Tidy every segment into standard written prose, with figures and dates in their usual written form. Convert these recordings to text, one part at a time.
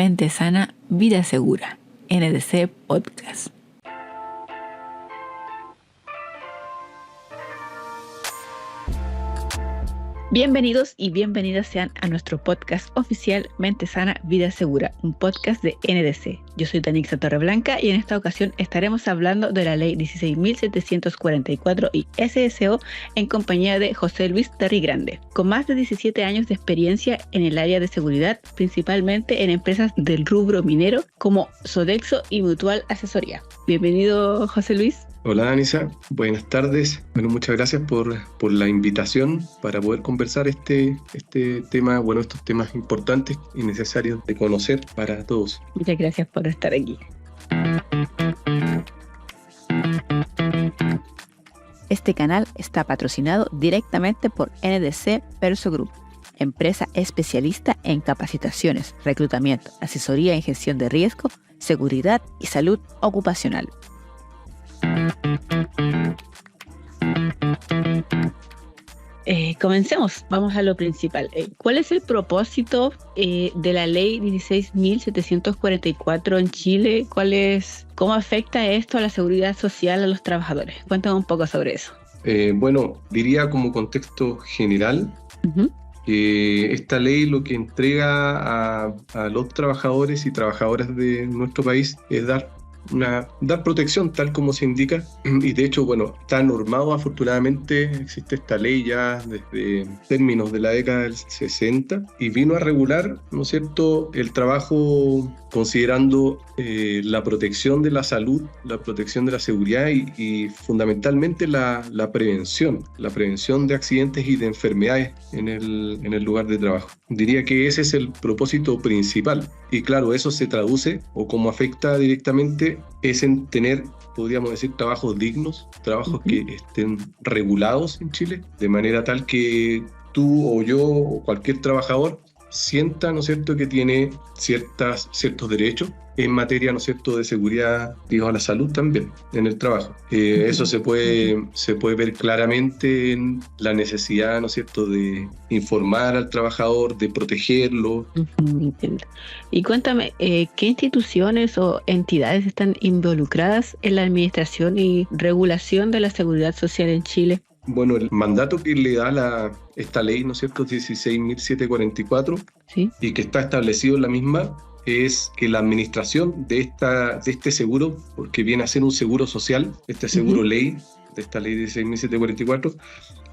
Mente sana, vida segura. NDC Podcast. Bienvenidos y bienvenidas sean a nuestro podcast oficial Mente Sana, Vida Segura, un podcast de NDC. Yo soy Tanixa Torreblanca y en esta ocasión estaremos hablando de la Ley 16.744 y SSO en compañía de José Luis Terry Grande, con más de 17 años de experiencia en el área de seguridad, principalmente en empresas del rubro minero como Sodexo y Mutual Asesoría. Bienvenido, José Luis. Hola, Anisa, buenas tardes. Bueno, muchas gracias por la invitación para poder conversar este tema, estos temas importantes y necesarios de conocer para todos. Muchas gracias por estar aquí. Este canal está patrocinado directamente por NDC Perso Group, empresa especialista en capacitaciones, reclutamiento, asesoría en gestión de riesgo, seguridad y salud ocupacional. Comencemos, vamos a lo principal. ¿Cuál es el propósito de la ley 16.744 en Chile? ¿Cómo afecta esto a la seguridad social a los trabajadores? Cuéntame un poco sobre eso. Diría como contexto general, esta ley lo que entrega a los trabajadores y trabajadoras de nuestro país es dar protección tal como se indica, y de hecho está normado. Afortunadamente existe esta ley ya desde términos de la década del 60 y vino a regular, ¿no es cierto?, el trabajo considerando la protección de la salud, la protección de la seguridad y fundamentalmente la prevención de accidentes y de enfermedades en el lugar de trabajo. Diría que ese es el propósito principal, y claro, eso se traduce, o como afecta directamente, es en tener, podríamos decir, trabajos dignos, trabajos que estén regulados en Chile, de manera tal que tú o yo o cualquier trabajador sienta, ¿no es cierto?, que tiene ciertos derechos en materia, ¿no es cierto?, de seguridad, digo, a la salud también en el trabajo. Eso se puede ver claramente en la necesidad, ¿no es cierto?, de informar al trabajador, de protegerlo. Entiendo. Y cuéntame, ¿qué instituciones o entidades están involucradas en la administración y regulación de la seguridad social en Chile? Bueno, el mandato que le da esta ley, ¿no es cierto?, 16.744, ¿sí?, y que está establecido en la misma, es que la administración de este seguro, porque viene a ser un seguro social, este seguro ley, de esta ley 16.744,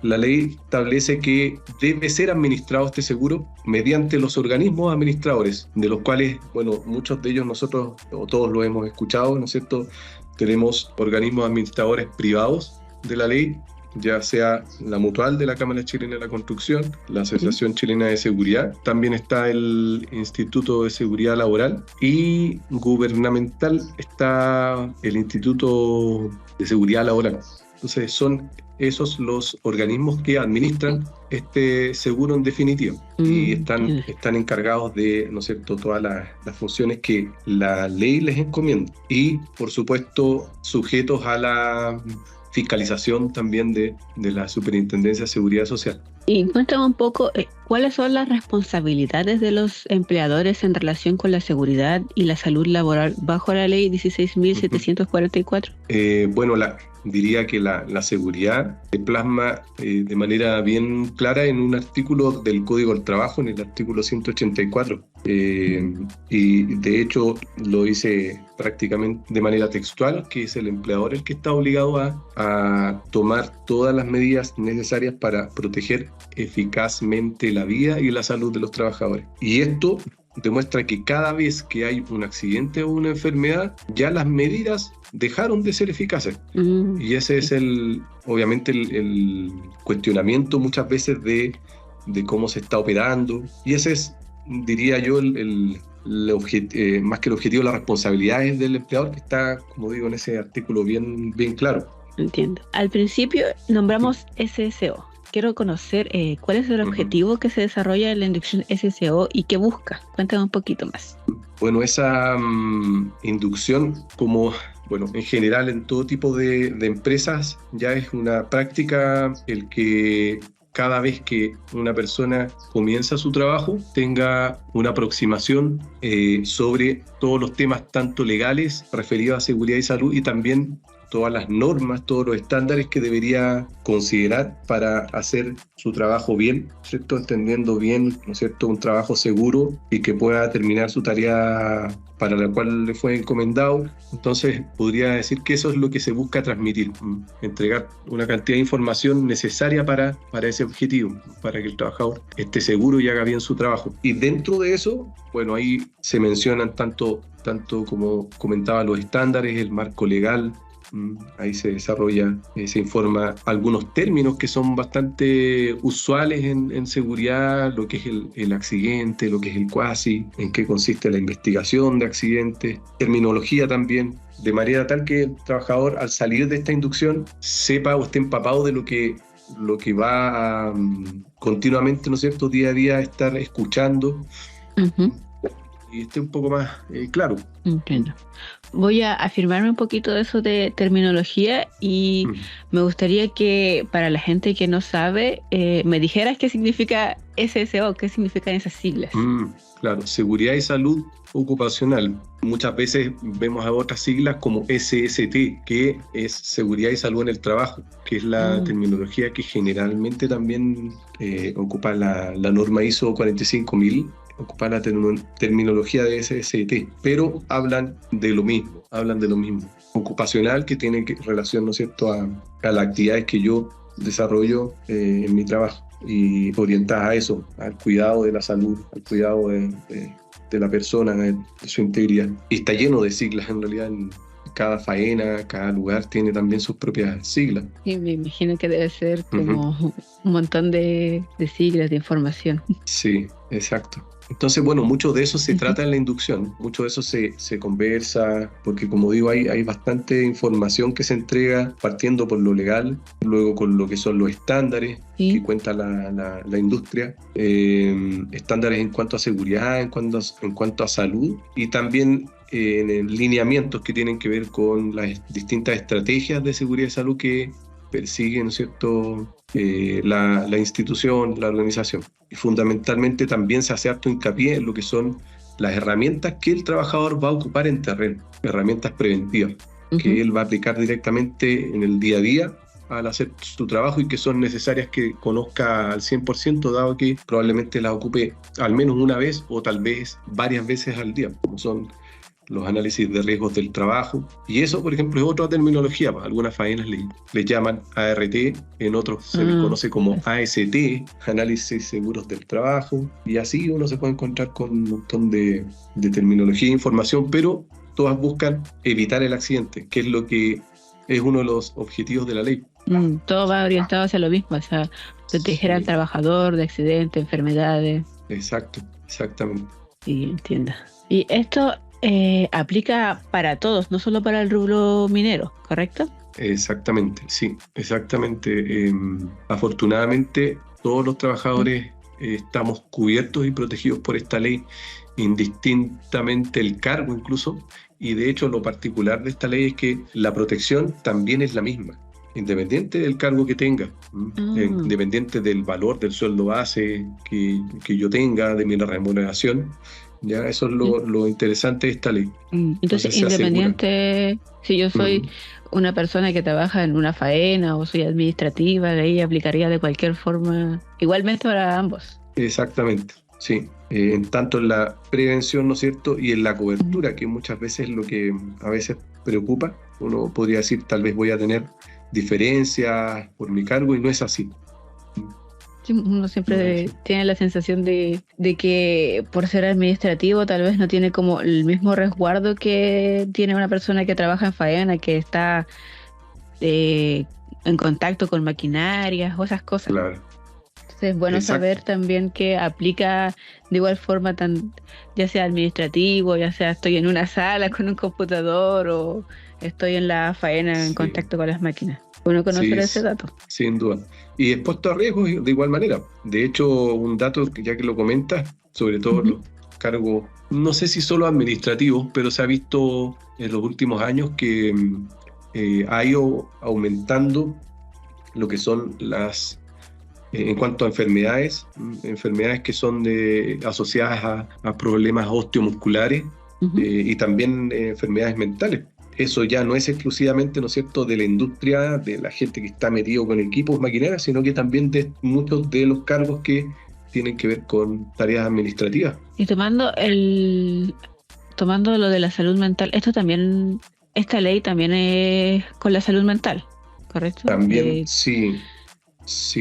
la ley establece que debe ser administrado este seguro mediante los organismos administradores, de los cuales, muchos de ellos nosotros, o todos lo hemos escuchado, ¿no es cierto?, tenemos organismos administradores privados de la ley, ya sea la Mutual de la Cámara Chilena de la Construcción, la Asociación Chilena de Seguridad, también está el Instituto de Seguridad Laboral, y gubernamental está el Instituto de Seguridad Laboral. Entonces son esos los organismos que administran este seguro en definitiva, y están encargados de, ¿no es cierto?, todas las funciones que la ley les encomienda, y por supuesto sujetos a la fiscalización también de la Superintendencia de Seguridad Social. Y cuéntame un poco, ¿cuáles son las responsabilidades de los empleadores en relación con la seguridad y la salud laboral bajo la ley 16.744? Diría que la seguridad se plasma de manera bien clara en un artículo del Código del Trabajo, en el artículo 184. Y de hecho lo dice prácticamente de manera textual, que es el empleador el que está obligado a tomar todas las medidas necesarias para proteger eficazmente la vida y la salud de los trabajadores. Y esto demuestra que cada vez que hay un accidente o una enfermedad, ya las medidas dejaron de ser eficaces. Y ese es obviamente el cuestionamiento muchas veces de cómo se está operando. Y ese es, diría yo, más que el objetivo, las responsabilidades del empleador, que está, como digo, en ese artículo bien claro. Entiendo. Al principio nombramos SSO. Quiero conocer cuál es el objetivo que se desarrolla en la inducción SSO y qué busca. Cuéntame un poquito más. Esa inducción, como en general en todo tipo de empresas, ya es una práctica el que cada vez que una persona comienza su trabajo tenga una aproximación sobre todos los temas tanto legales referidos a seguridad y salud y también todas las normas, todos los estándares que debería considerar para hacer su trabajo bien, ¿cierto? Entendiendo bien, ¿no es cierto?, un trabajo seguro y que pueda terminar su tarea para la cual le fue encomendado. Entonces, podría decir que eso es lo que se busca transmitir, entregar una cantidad de información necesaria para ese objetivo, para que el trabajador esté seguro y haga bien su trabajo. Y dentro de eso, bueno, ahí se mencionan tanto como comentaba los estándares, el marco legal. Ahí se desarrolla, se informa algunos términos que son bastante usuales en seguridad, lo que es el accidente, lo que es el cuasi, en qué consiste la investigación de accidentes, terminología también, de manera tal que el trabajador al salir de esta inducción sepa o esté empapado de lo que va a, continuamente, ¿no es cierto?, día a día estar escuchando. Uh-huh. Y esté un poco más claro. Entiendo. Voy a afirmarme un poquito de eso de terminología y me gustaría que para la gente que no sabe me dijeras qué significa SSO, qué significan esas siglas. Claro, seguridad y salud ocupacional. Muchas veces vemos a otras siglas como SST, que es seguridad y salud en el trabajo, que es la terminología que generalmente también ocupa la norma ISO 45000. Ocupar la terminología de SST, pero hablan de lo mismo, ocupacional, que tiene relación, ¿no es cierto?, a las actividades que yo desarrollo en mi trabajo y orientadas a eso, al cuidado de la salud, al cuidado de la persona, de su integridad. Y está lleno de siglas en realidad. Cada faena, cada lugar tiene también sus propias siglas. Sí, me imagino que debe ser como un montón de siglas, de información. Sí, exacto. Entonces, bueno, mucho de eso se trata en la inducción, mucho de eso se conversa, porque como digo, hay bastante información que se entrega partiendo por lo legal, luego con lo que son los estándares que cuenta la industria, estándares en cuanto a seguridad, en cuanto a salud, y también en lineamientos que tienen que ver con las distintas estrategias de seguridad y salud que persigue, ¿no es cierto?, la institución, la organización. Y fundamentalmente también se hace harto hincapié en lo que son las herramientas que el trabajador va a ocupar en terreno, herramientas preventivas, que él va a aplicar directamente en el día a día al hacer su trabajo y que son necesarias que conozca al 100%, dado que probablemente las ocupe al menos una vez o tal vez varias veces al día, como son los análisis de riesgos del trabajo. Y eso, por ejemplo, es otra terminología. Algunas faenas le llaman ART, en otros se le conoce como AST, análisis seguros del trabajo. Y así uno se puede encontrar con un montón de terminología e información, pero todas buscan evitar el accidente, que es lo que es uno de los objetivos de la ley. Todo va orientado hacia lo mismo, o sea, proteger al trabajador de accidentes, enfermedades. Exacto, exactamente. Sí, entiendo. Y esto aplica para todos, no solo para el rubro minero, ¿correcto? Exactamente, sí, exactamente. Afortunadamente, todos los trabajadores estamos cubiertos y protegidos por esta ley, indistintamente el cargo incluso, y de hecho lo particular de esta ley es que la protección también es la misma, independiente del cargo que tenga, independiente del valor del sueldo base que yo tenga, de mi remuneración. Ya, eso es lo interesante de esta ley. Entonces independiente, si yo soy una persona que trabaja en una faena o soy administrativa, de ahí aplicaría de cualquier forma, igualmente para ambos. Exactamente, sí. Tanto en la prevención, ¿no es cierto?, y en la cobertura, que muchas veces es lo que a veces preocupa. Uno podría decir, tal vez voy a tener diferencias por mi cargo, y no es así. Uno siempre tiene la sensación de que por ser administrativo tal vez no tiene como el mismo resguardo que tiene una persona que trabaja en faena, que está en contacto con maquinarias o esas cosas. Claro. Entonces es bueno saber también que aplica de igual forma, ya sea administrativo, ya sea estoy en una sala con un computador o estoy en la faena en contacto con las máquinas. Bueno conocer ese dato. Sin duda. Y expuesto a riesgos de igual manera. De hecho, un dato, ya que lo comentas, sobre todo los cargos, no sé si solo administrativos, pero se ha visto en los últimos años que ha ido aumentando lo que son las En cuanto a enfermedades que son asociadas a problemas osteomusculares y también enfermedades mentales. Eso ya no es exclusivamente, ¿no es cierto?, de la industria, de la gente que está metido con equipos, maquinarias, sino que también de muchos de los cargos que tienen que ver con tareas administrativas. Y tomando lo de la salud mental, esta ley también es con la salud mental, ¿correcto? También, sí,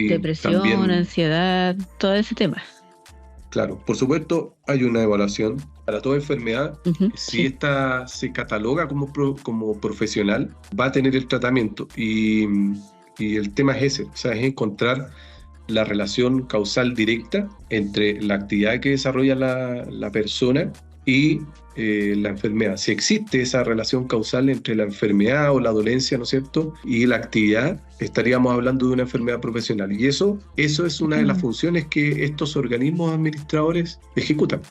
Depresión, también, ansiedad, todo ese tema. claro. Por supuesto, hay una evaluación para toda enfermedad. Si sí. esta se cataloga como profesional, va a tener el tratamiento. Y el tema es ese, o sea, es encontrar la relación causal directa entre la actividad que desarrolla la persona y la enfermedad. Si existe esa relación causal entre la enfermedad o la dolencia, ¿no es cierto?, y la actividad, estaríamos hablando de una enfermedad profesional. Y eso es una de las funciones que estos organismos administradores ejecutan.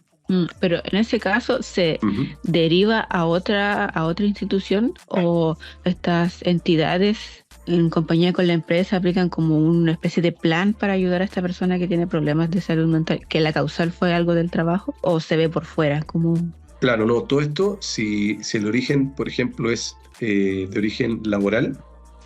Pero en ese caso, ¿se deriva a otra institución o estas entidades en compañía con la empresa aplican como una especie de plan para ayudar a esta persona que tiene problemas de salud mental? ¿Que la causal fue algo del trabajo o se ve por fuera? Claro, no, todo esto, si el origen, por ejemplo, es de origen laboral,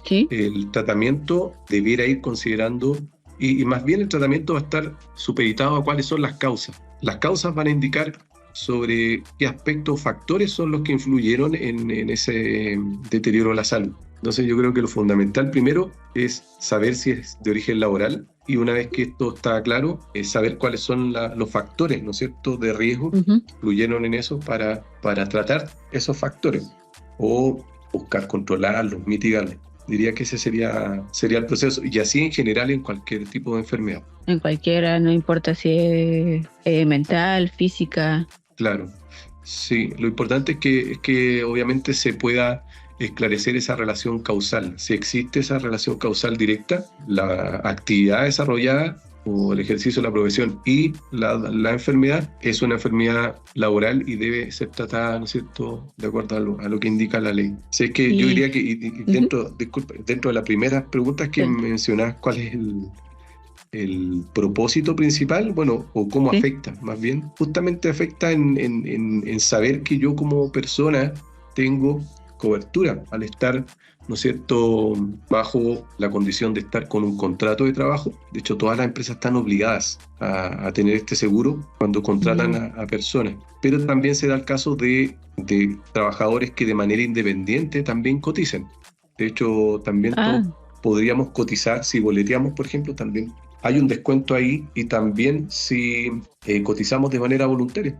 ¿sí? El tratamiento debiera ir considerando, y más bien el tratamiento va a estar supeditado a cuáles son las causas. Las causas van a indicar sobre qué aspectos o factores son los que influyeron en ese deterioro de la salud. Entonces yo creo que lo fundamental primero es saber si es de origen laboral, y una vez que esto está claro, es saber cuáles son los factores, ¿no es cierto?, de riesgo que influyeron en eso para tratar esos factores o buscar controlarlos, mitigarlos. Diría que ese sería el proceso, y así en general en cualquier tipo de enfermedad. En cualquiera, no importa si es mental, física. Claro, sí. Lo importante es que obviamente se pueda esclarecer esa relación causal. Si existe esa relación causal directa, la actividad desarrollada o el ejercicio de la profesión y la enfermedad es una enfermedad laboral y debe ser tratada, ¿no es cierto?, de acuerdo a lo que indica la ley. Así es que yo diría que dentro de las primeras preguntas que mencionás, ¿cuál es el propósito principal? Bueno, o cómo afecta, más bien. Justamente afecta en saber que yo como persona tengo cobertura al estar, ¿no es cierto?, bajo la condición de estar con un contrato de trabajo. De hecho, todas las empresas están obligadas a tener este seguro cuando contratan a personas. Pero también se da el caso de trabajadores que de manera independiente también cotizan. De hecho, también todos podríamos cotizar, si boleteamos, por ejemplo, también hay un descuento ahí, y también si cotizamos de manera voluntaria.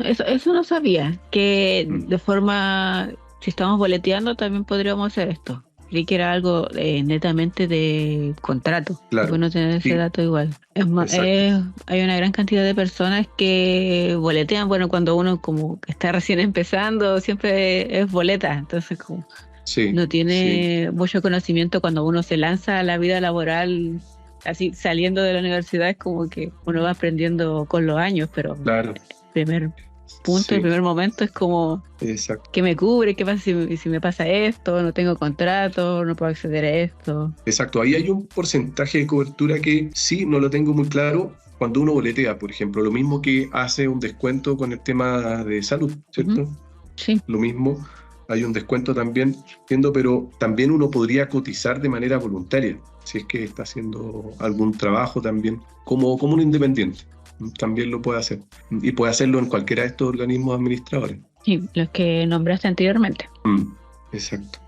Eso no sabía, que de forma... Si estamos boleteando, también podríamos hacer esto. Creí que era algo netamente de contrato. Claro. Es bueno tener ese dato igual. Hay una gran cantidad de personas que boletean. Bueno, cuando uno como que está recién empezando, siempre es boleta. Entonces, como no tiene mucho conocimiento cuando uno se lanza a la vida laboral, así saliendo de la universidad, es como que uno va aprendiendo con los años, pero el primer momento es como ¿qué me cubre? ¿Qué pasa si me pasa esto? No tengo contrato, no puedo acceder a esto. Exacto, ahí hay un porcentaje de cobertura que sí, no lo tengo muy claro cuando uno boletea, por ejemplo, lo mismo que hace un descuento con el tema de salud, ¿cierto? Sí. Lo mismo, hay un descuento también, pero también uno podría cotizar de manera voluntaria, si es que está haciendo algún trabajo también, como un independiente. También lo puede hacer, y puede hacerlo en cualquiera de estos organismos administradores. Sí, los que nombraste anteriormente. Exacto.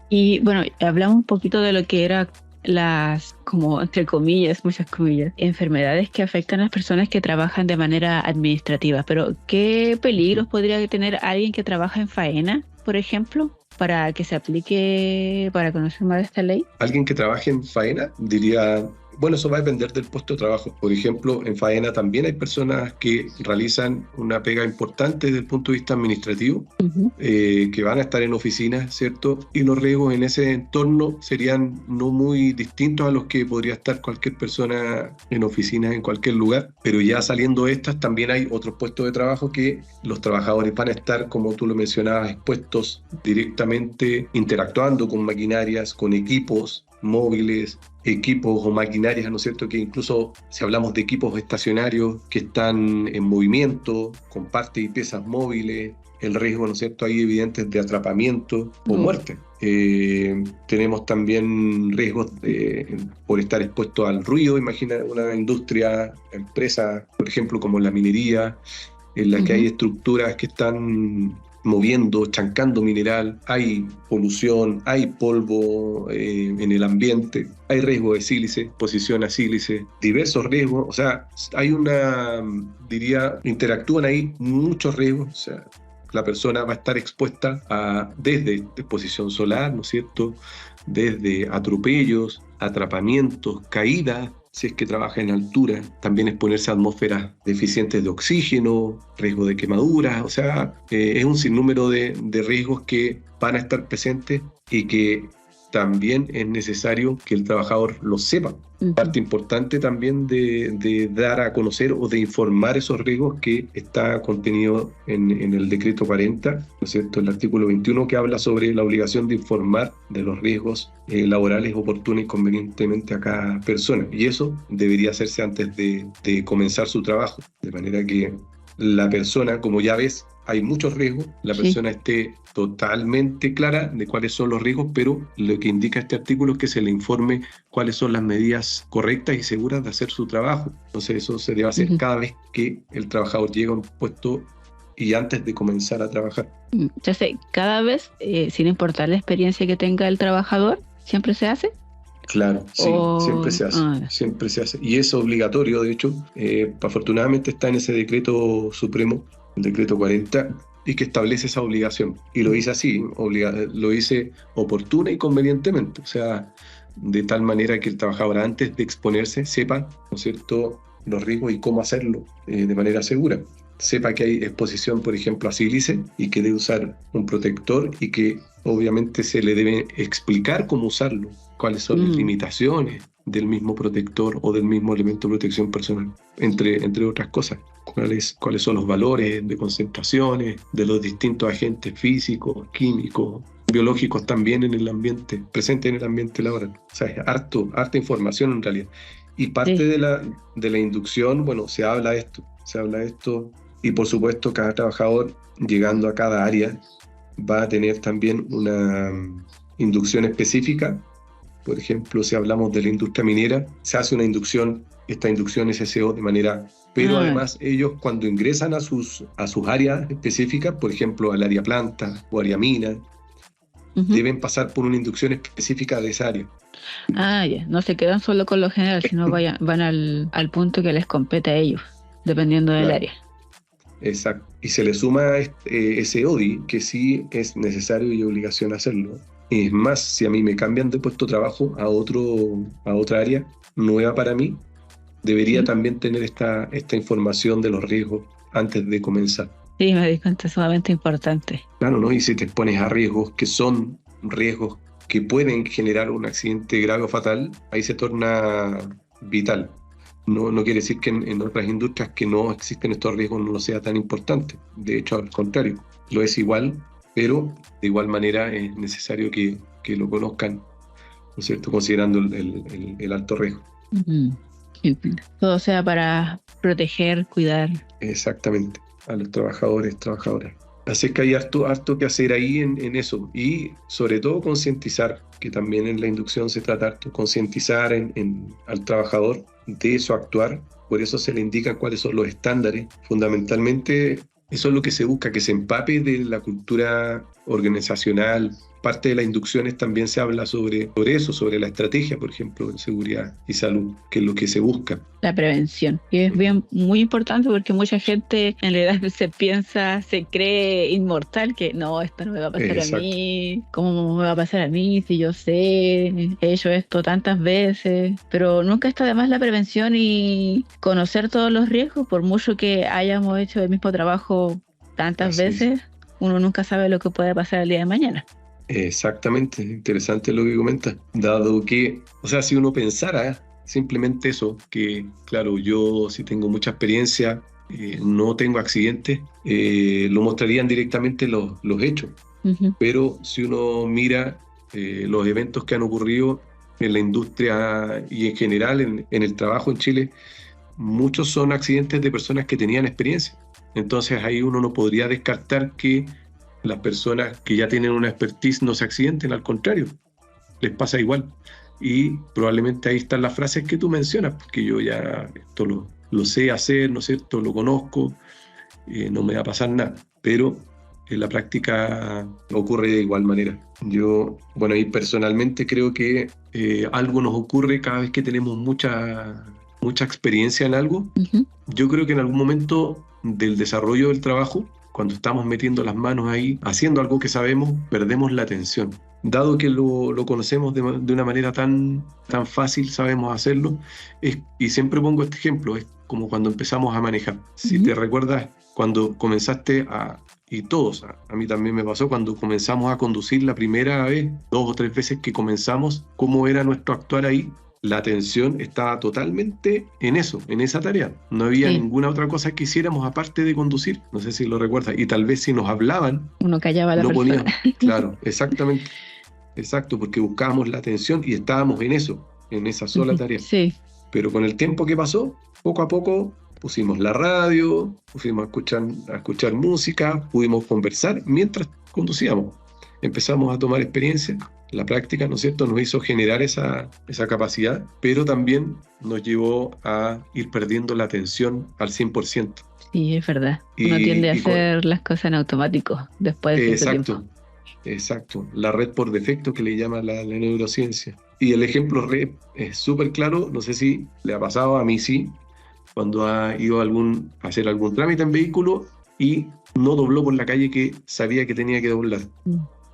Y bueno, hablamos un poquito de lo que era las, como entre comillas, muchas comillas, enfermedades que afectan a las personas que trabajan de manera administrativa. Pero ¿qué peligros podría tener alguien que trabaja en faena, por ejemplo, para que se aplique, para conocer más de esta ley? Alguien que trabaje en faena, diría... Bueno, eso va a depender del puesto de trabajo. Por ejemplo, en faena también hay personas que realizan una pega importante desde el punto de vista administrativo, que van a estar en oficinas, ¿cierto? Y los riesgos en ese entorno serían no muy distintos a los que podría estar cualquier persona en oficinas en cualquier lugar. Pero ya saliendo de estas, también hay otros puestos de trabajo que los trabajadores van a estar, como tú lo mencionabas, expuestos directamente, interactuando con maquinarias, con equipos, móviles, equipos o maquinarias, ¿no es cierto? Que incluso si hablamos de equipos estacionarios que están en movimiento, con partes y piezas móviles, el riesgo, ¿no es cierto?, ahí evidentes de atrapamiento o muerte. Tenemos también riesgos por estar expuesto al ruido. Imagina una industria, empresa, por ejemplo, como la minería, en la que hay estructuras que están moviendo, chancando mineral, hay polución, hay polvo en el ambiente, hay riesgo de sílice, exposición a sílice, diversos riesgos. O sea, hay interactúan ahí muchos riesgos. O sea, la persona va a estar expuesta desde exposición solar, ¿no es cierto?, desde atropellos, atrapamientos, caídas, si es que trabaja en altura, también exponerse a atmósferas deficientes de oxígeno, riesgo de quemaduras. O sea, es un sinnúmero de riesgos que van a estar presentes y que también es necesario que el trabajador lo sepa. Parte importante también de dar a conocer o de informar esos riesgos que está contenido en el decreto 40, ¿no es cierto?, el artículo 21, que habla sobre la obligación de informar de los riesgos laborales oportunos y convenientemente a cada persona. Y eso debería hacerse antes de comenzar su trabajo, de manera que la persona, como ya ves, hay muchos riesgos, la persona esté totalmente clara de cuáles son los riesgos, pero lo que indica este artículo es que se le informe cuáles son las medidas correctas y seguras de hacer su trabajo. Entonces eso se debe hacer cada vez que el trabajador llega a un puesto y antes de comenzar a trabajar. Entonces, cada vez, sin importar la experiencia que tenga el trabajador, ¿siempre se hace? Claro, sí, siempre se hace, siempre se hace. Y es obligatorio, de hecho, afortunadamente está en ese decreto supremo, el decreto 40, y que establece esa obligación. Y lo dice así, lo dice oportuna y convenientemente, o sea, de tal manera que el trabajador antes de exponerse sepa, ¿no es cierto?, los riesgos y cómo hacerlo de manera segura. Sepa que hay exposición, por ejemplo, a sílice y que debe usar un protector y que obviamente se le debe explicar cómo usarlo, cuáles son las limitaciones del mismo protector o del mismo elemento de protección personal, entre otras cosas. Cuáles son los valores de concentraciones de los distintos agentes físicos, químicos, biológicos también en el ambiente, presentes en el ambiente laboral. O sea, es harta información en realidad. Y parte de la inducción, bueno, se habla de esto, y por supuesto cada trabajador llegando a cada área va a tener también una inducción específica. Por ejemplo, si hablamos de la industria minera, se hace una inducción, esta inducción SSO de manera... Pero además ellos cuando ingresan a sus áreas específicas, por ejemplo al área planta o área mina, deben pasar por una inducción específica de esa área. Ya, no se quedan solo con lo general, sino van al punto que les compete a ellos, dependiendo del área. Exacto. Y se le suma ese ODI, que sí es necesario y obligación hacerlo. Es más, si a mí me cambian de puesto de trabajo a otra área nueva para mí, debería también tener esta información de los riesgos antes de comenzar. Sí, me di cuenta, es sumamente importante. Claro, ¿no? Y si te expones a riesgos que son riesgos que pueden generar un accidente grave o fatal, ahí se torna vital. No quiere decir que en otras industrias que no existen estos riesgos no sea tan importante. De hecho, al contrario, lo es igual, pero de igual manera es necesario que lo conozcan, ¿no es cierto?, considerando el alto riesgo. Todo sea para proteger, cuidar. Exactamente, a los trabajadores, trabajadoras. Así que hay harto que hacer ahí en eso, y sobre todo concientizar, que también en la inducción se trata harto, concientizar al trabajador de su actuar. Por eso se le indican cuáles son los estándares. Fundamentalmente eso es lo que se busca, que se empape de la cultura organizacional. Parte de las inducciones también se habla sobre eso, sobre la estrategia, por ejemplo, en seguridad y salud, que es lo que se busca. La prevención, que es muy importante porque mucha gente en realidad se cree inmortal, que no, esto no me va a pasar a mí, ¿cómo me va a pasar a mí si yo sé, he hecho esto tantas veces? Pero nunca está de más la prevención y conocer todos los riesgos, por mucho que hayamos hecho el mismo trabajo tantas veces, uno nunca sabe lo que puede pasar el día de mañana. Exactamente, interesante lo que comentas, dado que, o sea, si uno pensara simplemente eso, que claro, yo sí tengo mucha experiencia, no tengo accidentes, lo mostrarían directamente los hechos, pero si uno mira los eventos que han ocurrido, en la industria y en general en el trabajo en Chile, muchos son accidentes de personas que tenían experiencia. Entonces ahí uno no podría descartar que las personas que ya tienen una expertise no se accidenten, al contrario, les pasa igual. Y probablemente ahí están las frases que tú mencionas, porque yo ya esto lo sé hacer, ¿no es cierto? Lo conozco, no me va a pasar nada. Pero en la práctica ocurre de igual manera. Yo, bueno, y personalmente creo que algo nos ocurre cada vez que tenemos mucha experiencia en algo. Uh-huh. Yo creo que en algún momento del desarrollo del trabajo, cuando estamos metiendo las manos ahí, haciendo algo que sabemos, perdemos la atención. Dado que lo conocemos de una manera tan fácil, sabemos hacerlo, y siempre pongo este ejemplo, es como cuando empezamos a manejar. Si te recuerdas, cuando comenzaste y todos, a mí también me pasó, cuando comenzamos a conducir la primera vez, 2 o 3 veces que comenzamos, cómo era nuestro actuar ahí. La atención estaba totalmente en eso, en esa tarea. No había ninguna otra cosa que hiciéramos aparte de conducir. No sé si lo recuerdas. Y tal vez si nos hablaban, uno callaba a la persona. Claro, exactamente. Exacto, porque buscábamos la atención y estábamos en eso, en esa sola tarea. Sí. Pero con el tiempo que pasó, poco a poco pusimos la radio, pusimos a escuchar música, pudimos conversar mientras conducíamos. Empezamos a tomar experiencia. La práctica, ¿no es cierto?, nos hizo generar esa capacidad, pero también nos llevó a ir perdiendo la atención al 100%. Sí, es verdad. Uno tiende a hacer las cosas en automático después de cierto tiempo. Exacto. La red por defecto que le llama la neurociencia. Y el ejemplo red es súper claro, no sé si le ha pasado, a mí sí, cuando ha ido a hacer algún trámite en vehículo y no dobló por la calle que sabía que tenía que doblar.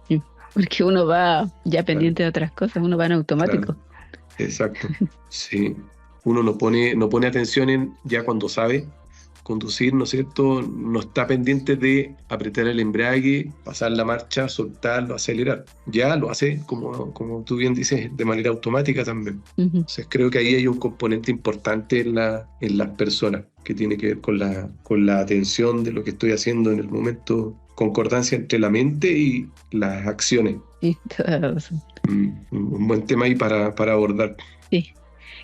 Sí. Porque uno va ya pendiente de otras cosas, uno va en automático. Claro. Exacto, sí. Uno no pone atención en ya cuando sabe conducir, ¿no es cierto? No está pendiente de apretar el embrague, pasar la marcha, soltarlo, acelerar. Ya lo hace, como tú bien dices, de manera automática también. Uh-huh. Entonces creo que ahí hay un componente importante en las personas que tiene que ver con la atención de lo que estoy haciendo en el momento, concordancia entre la mente y las acciones. Sí, toda la razón. Un buen tema ahí para abordar. Sí,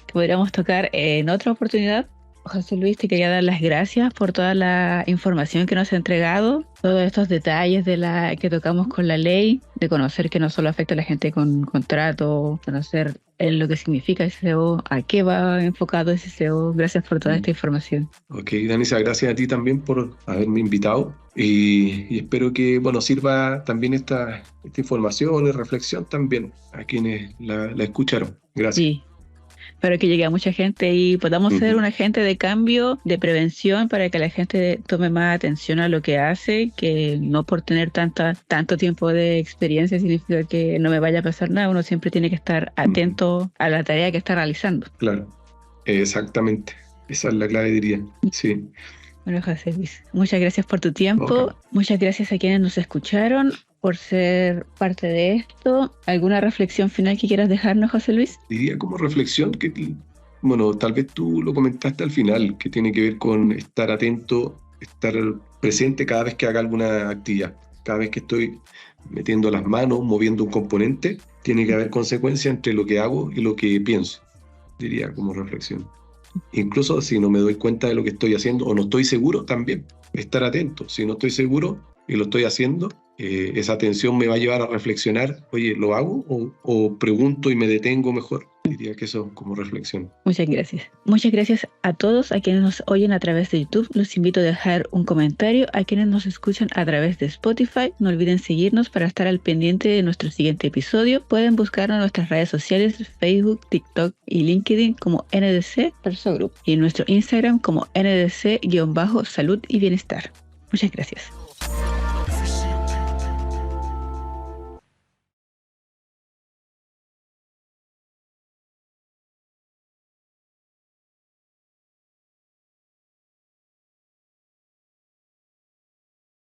que podríamos tocar en otra oportunidad. José Luis, te quería dar las gracias por toda la información que nos ha entregado, todos estos detalles que tocamos con la ley, de conocer que no solo afecta a la gente con contrato, conocer lo que significa SEO, a qué va enfocado ese SEO. Gracias por toda esta información. Ok, Danisa, gracias a ti también por haberme invitado y espero que sirva también esta información y reflexión también a quienes la escucharon. Gracias. Sí. Para que llegue a mucha gente y podamos ser un agente de cambio, de prevención, para que la gente tome más atención a lo que hace, que no por tener tanto tiempo de experiencia significa que no me vaya a pasar nada. Uno siempre tiene que estar atento a la tarea que está realizando. Claro, exactamente. Esa es la clave, diría. Sí. Bueno, José Luis, muchas gracias por tu tiempo. Okay. Muchas gracias a quienes nos escucharon por ser parte de esto. ¿Alguna reflexión final que quieras dejarnos, José Luis? Diría como reflexión que, tal vez tú lo comentaste al final, que tiene que ver con estar atento, estar presente cada vez que haga alguna actividad. Cada vez que estoy metiendo las manos, moviendo un componente, tiene que haber consecuencia entre lo que hago y lo que pienso, diría como reflexión. Incluso si no me doy cuenta de lo que estoy haciendo o no estoy seguro, también estar atento. Si no estoy seguro y lo estoy haciendo, esa atención me va a llevar a reflexionar, oye, ¿lo hago o pregunto y me detengo mejor? Diría que eso como reflexión. Muchas gracias. Muchas gracias a todos, a quienes nos oyen a través de YouTube. Los invito a dejar un comentario. A quienes nos escuchan a través de Spotify, no olviden seguirnos para estar al pendiente de nuestro siguiente episodio. Pueden buscarnos en nuestras redes sociales, Facebook, TikTok y LinkedIn como NDC Perso Group y en nuestro Instagram como NDC-salud y bienestar. Muchas gracias.